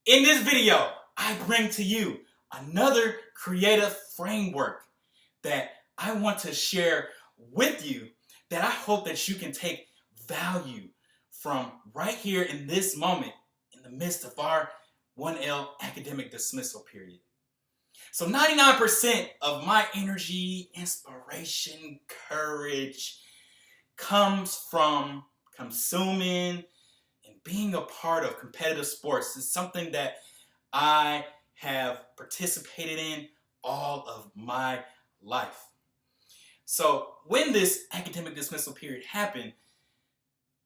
In this video, I bring to you another creative framework that I want to share with you that I hope that you can take value from right here in this moment in the midst of our 1L academic dismissal period. So 99% of my energy, inspiration, courage comes from consuming and being a part of competitive sports. It's something that I have participated in all of my life. So when this academic dismissal period happened,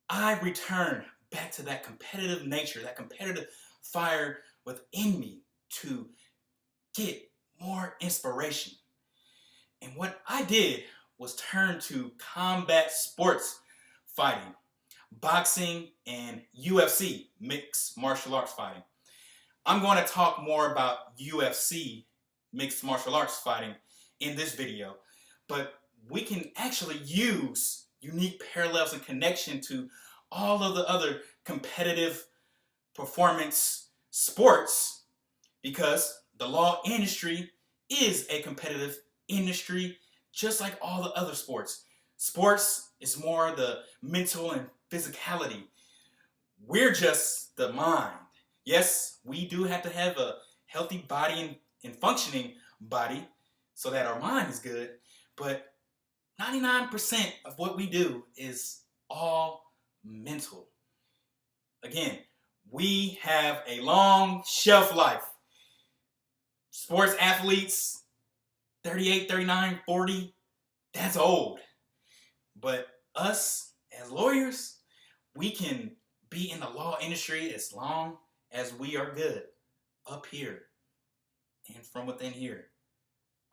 I returned back to that competitive nature, that competitive fire within me to get more inspiration. And what I did was turn to combat sports fighting, boxing, and UFC, mixed martial arts fighting. I'm going to talk more about UFC, mixed martial arts fighting, in this video, but we can actually use unique parallels and connection to all of the other competitive performance sports because the law industry is a competitive industry just like all the other sports. Sports is more the mental and physicality. We're just the mind. Yes, we do have to have a healthy body and functioning body so that our mind is good, but 99% of what we do is all mental. Again, we have a long shelf life. Sports athletes, 38, 39, 40, that's old. But us as lawyers, we can be in the law industry as long as we are good up here and from within here.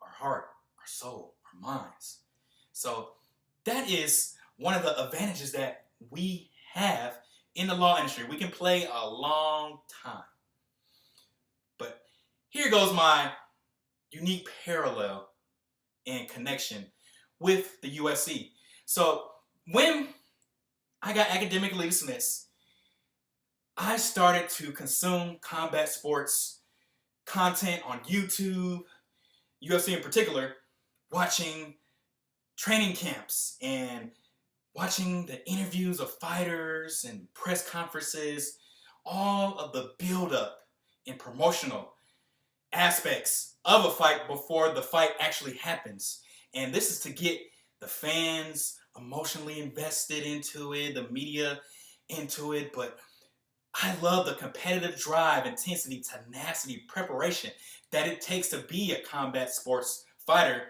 Our heart, our soul, our minds. So that is one of the advantages that we have in the law industry. We can play a long time. But here goes my unique parallel and connection with the UFC. So when I got academically dismissed, I started to consume combat sports content on YouTube, UFC in particular, watching training camps and watching the interviews of fighters and press conferences, all of the build-up and promotional aspects of a fight before the fight actually happens. And this is to get the fans emotionally invested into it, the media into it, but I love the competitive drive, intensity, tenacity, preparation that it takes to be a combat sports fighter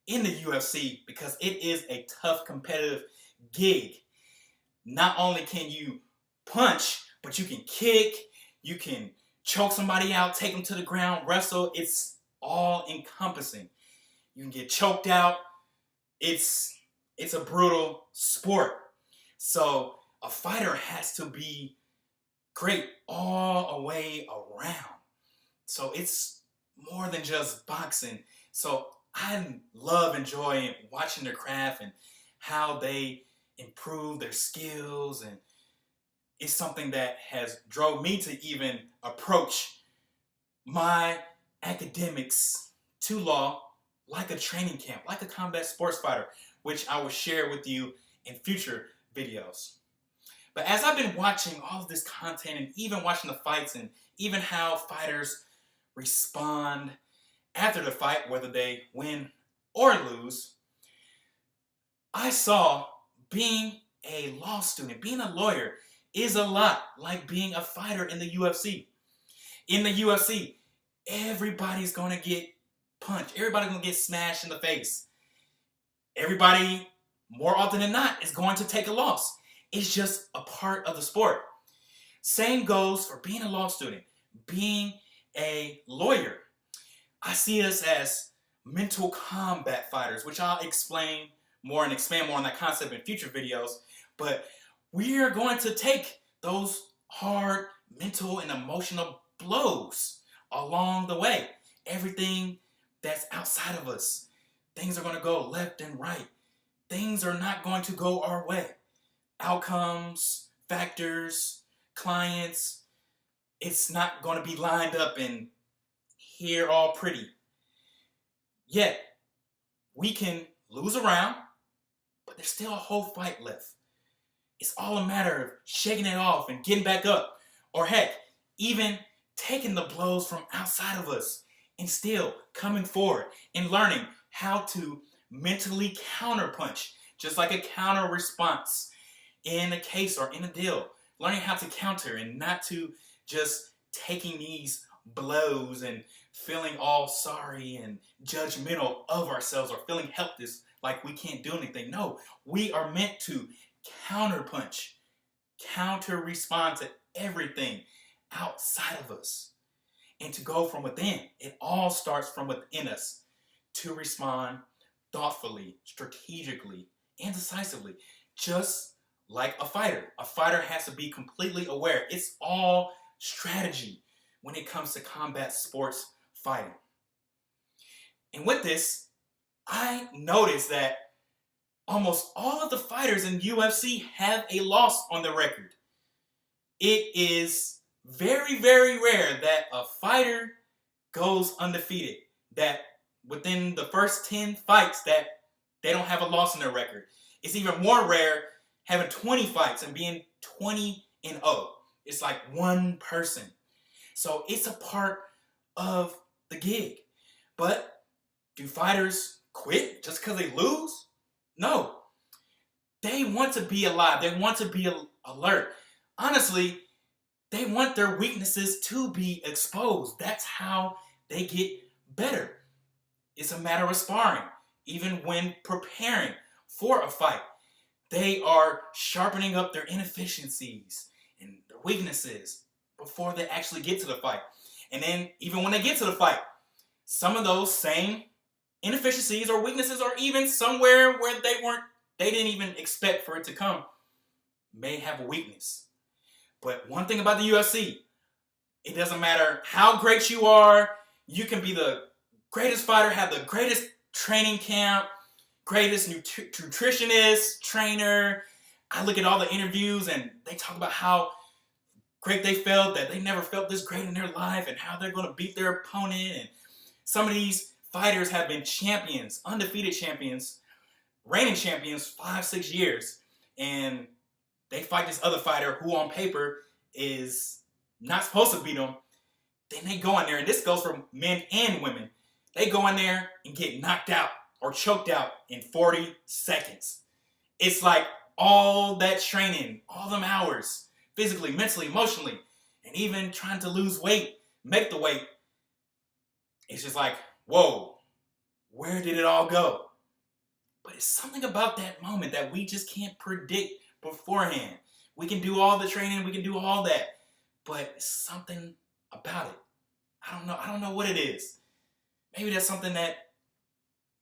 in the UFC because it is a tough competitive gig. Not only can you punch, but you can kick, you can choke somebody out, take them to the ground, wrestle. It's all encompassing. You can get choked out. It's a brutal sport. So a fighter has to be great all the way around. So it's more than just boxing. So I love enjoying watching their craft and how they improve their skills, and it's something that has drove me to even approach my academics to law like a training camp, like a combat sports fighter, which I will share with you in future videos. But as I've been watching all of this content and even watching the fights and even how fighters respond after the fight, whether they win or lose, I saw being a law student, being a lawyer, is a lot like being a fighter in the UFC. In the UFC, everybody's going to get punched. Everybody's going to get smashed in the face. Everybody, more often than not, is going to take a loss. It's just a part of the sport. Same goes for being a law student, being a lawyer. I see us as mental combat fighters, which I'll explain more and expand more on that concept in future videos. But we are going to take those hard mental and emotional blows along the way. Everything that's outside of us, things are going to go left and right. Things are not going to go our way. Outcomes, factors, clients, It's not going to be lined up and here all pretty. Yet, we can lose a round, but there's still a whole fight left. It's all a matter of shaking it off and getting back up. Or heck, even taking the blows from outside of us and still coming forward and learning how to mentally counterpunch, just like a counter response in a case or in a deal. Learning how to counter and not to just taking these blows and feeling all sorry and judgmental of ourselves or feeling helpless like we can't do anything. No, we are meant to counterpunch, counter respond to everything outside of us and to go from within. It all starts from within us to respond thoughtfully, strategically, and decisively, just like a fighter. A fighter has to be completely aware. It's all strategy when it comes to combat sports fighting. And with this, I noticed that almost all of the fighters in UFC have a loss on their record. It is very, very rare that a fighter goes undefeated, that within the first 10 fights that they don't have a loss on their record. It's even more rare having 20 fights and being 20-0. It's like one person. So it's a part of the gig. But do fighters quit just because they lose? No. They want to be alive. They want to be alert. Honestly, they want their weaknesses to be exposed. That's how they get better. It's a matter of sparring. Even when preparing for a fight, they are sharpening up their inefficiencies and their weaknesses before they actually get to the fight. And then even when they get to the fight, some of those same inefficiencies or weaknesses, or even somewhere where they didn't even expect for it to come, may have a weakness. But one thing about the UFC, it doesn't matter how great you are. You can be the greatest fighter, have the greatest training camp, greatest nutritionist, trainer. I look at all the interviews and they talk about how great they felt, that they never felt this great in their life, and how they're going to beat their opponent. And some of these fighters have been champions, undefeated champions, reigning champions 5-6 years. And they fight this other fighter who on paper is not supposed to beat them. Then they go in there, and this goes for men and women. They go in there and get knocked out or choked out in 40 seconds. It's like all that training, all them hours, physically, mentally, emotionally, and even trying to lose weight, make the weight. It's just like, whoa, where did it all go? But it's something about that moment that we just can't predict beforehand. We can do all the training, we can do all that, but it's something about it. I don't know what it is. Maybe that's something that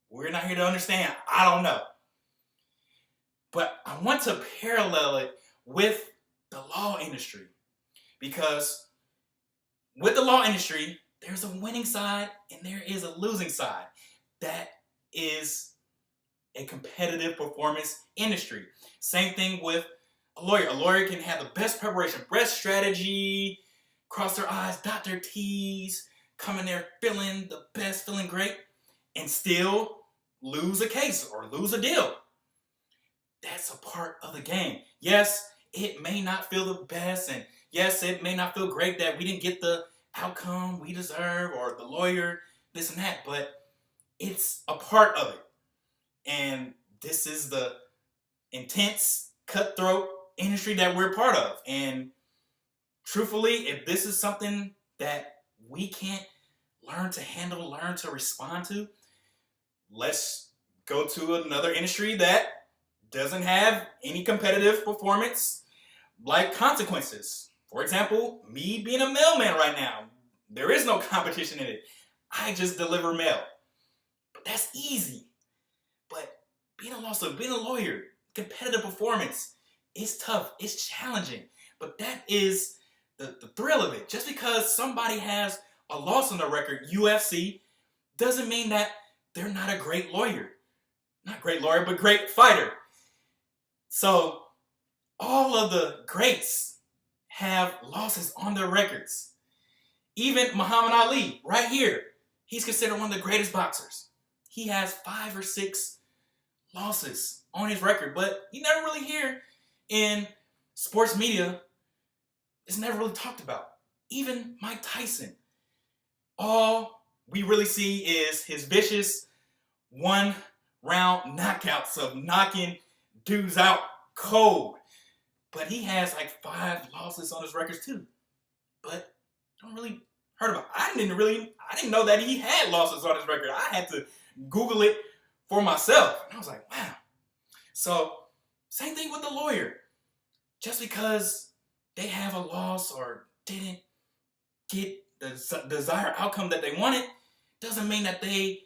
we're not here to understand. I don't know. But I want to parallel it with the law industry, because with the law industry, there's a winning side and there is a losing side. That is a competitive performance industry. Same thing with a lawyer. A lawyer can have the best preparation, best strategy, cross their I's, dot their T's, come in there feeling the best, feeling great, and still lose a case or lose a deal. That's a part of the game. Yes, it may not feel the best, and yes, it may not feel great that we didn't get the outcome we deserve, or the lawyer, this and that, but it's a part of it. And this is the intense, cutthroat industry that we're part of. And truthfully, if this is something that we can't learn to handle, learn to respond to, let's go to another industry that doesn't have any competitive performance like consequences. For example, me being a mailman right now, there is no competition in it. I just deliver mail. But that's easy. But being a lawyer, competitive performance, it's tough, it's challenging. But that is the thrill of it. Just because somebody has a loss on their record, UFC, doesn't mean that they're not a great lawyer. Not great lawyer, but great fighter. So all of the greats have losses on their records. Even Muhammad Ali, right here, he's considered one of the greatest boxers. He has 5 or 6 losses on his record, but you never really hear in sports media, it's never really talked about. Even Mike Tyson, all we really see is his vicious 1-round knockouts of knocking dudes out cold. But he has like 5 losses on his records too. But don't really heard about it. I didn't know that he had losses on his record. I had to Google it for myself. And I was like, wow. So same thing with the lawyer. Just because they have a loss or didn't get the desired outcome that they wanted doesn't mean that they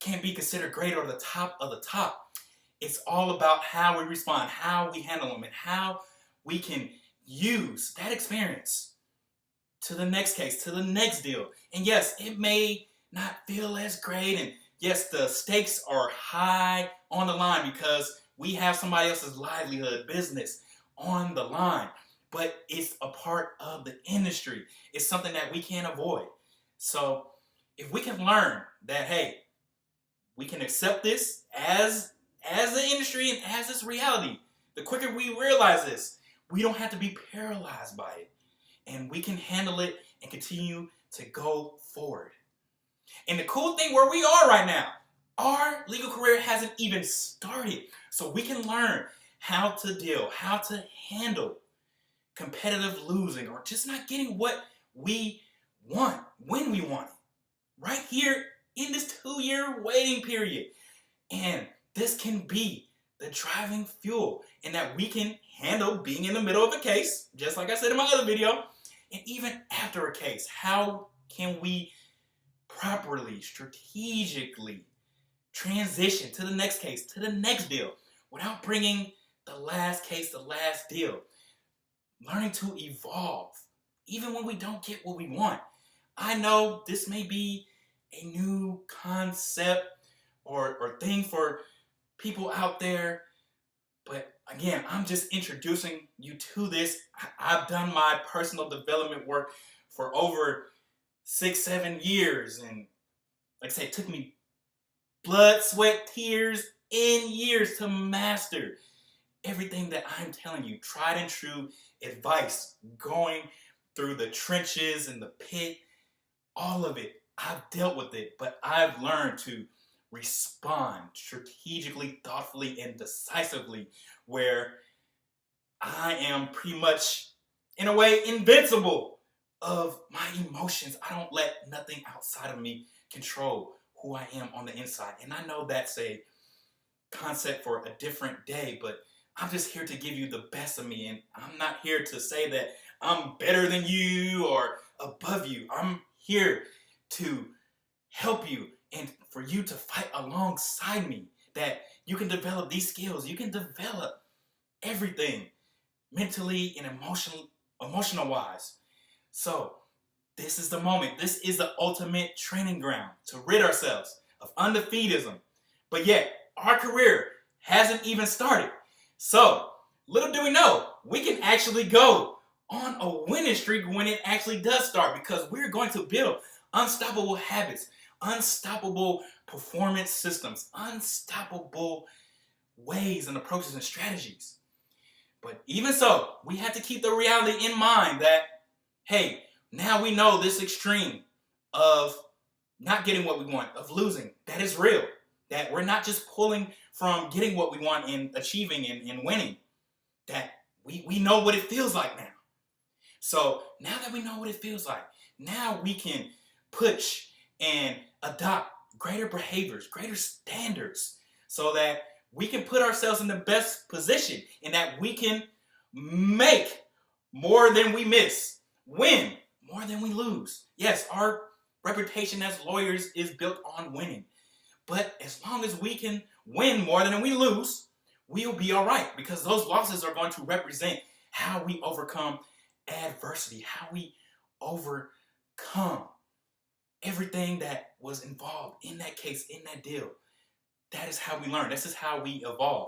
can't be considered great or the top of the top. It's all about how we respond, how we handle them, and how we can use that experience to the next case, to the next deal. And yes, it may not feel as great, and yes, the stakes are high on the line because we have somebody else's livelihood, business on the line. But it's a part of the industry. It's something that we can't avoid. So if we can learn that, hey, we can accept this as the industry and as this reality, the quicker we realize this, we don't have to be paralyzed by it. And we can handle it and continue to go forward. And the cool thing where we are right now, our legal career hasn't even started. So we can learn how to deal, how to handle competitive losing or just not getting what we want when we want it. Right here in this 2-year waiting period. And this can be the driving fuel in that we can handle being in the middle of a case, just like I said in my other video, and even after a case. How can we properly, strategically transition to the next case, to the next deal, without bringing the last case, the last deal? Learning to evolve, even when we don't get what we want. I know this may be a new concept or thing for people out there, but again, I'm just introducing you to this. I've done my personal development work for over 6-7 years, and like I say, it took me blood, sweat, tears, and years to master everything that I'm telling you. Tried and true advice, going through the trenches and the pit, all of it. I've dealt with it, but I've learned to respond strategically, thoughtfully, and decisively, where I am pretty much, in a way, invincible of my emotions. I don't let nothing outside of me control who I am on the inside. And I know that's a concept for a different day, but I'm just here to give you the best of me, and I'm not here to say that I'm better than you or above you. I'm here to help you and for you to fight alongside me, that you can develop these skills. You can develop everything mentally and emotional wise. So this is the moment. This is the ultimate training ground to rid ourselves of undefeatism. But yet, our career hasn't even started. So, little do we know, we can actually go on a winning streak when it actually does start, because we're going to build unstoppable habits, unstoppable performance systems, unstoppable ways and approaches and strategies. But even so, we have to keep the reality in mind that, hey, now we know this extreme of not getting what we want, of losing, that is real. That we're not just pulling from getting what we want and achieving and winning. That we know what it feels like now. So now that we know what it feels like, now we can push and adopt greater behaviors, greater standards, so that we can put ourselves in the best position and that we can make more than we miss, win more than we lose. Yes, our reputation as lawyers is built on winning. But as long as we can win more than we lose, we'll be all right, because those losses are going to represent how we overcome adversity, how we overcome everything that was involved in that case, in that deal. That is how we learn. This is how we evolve.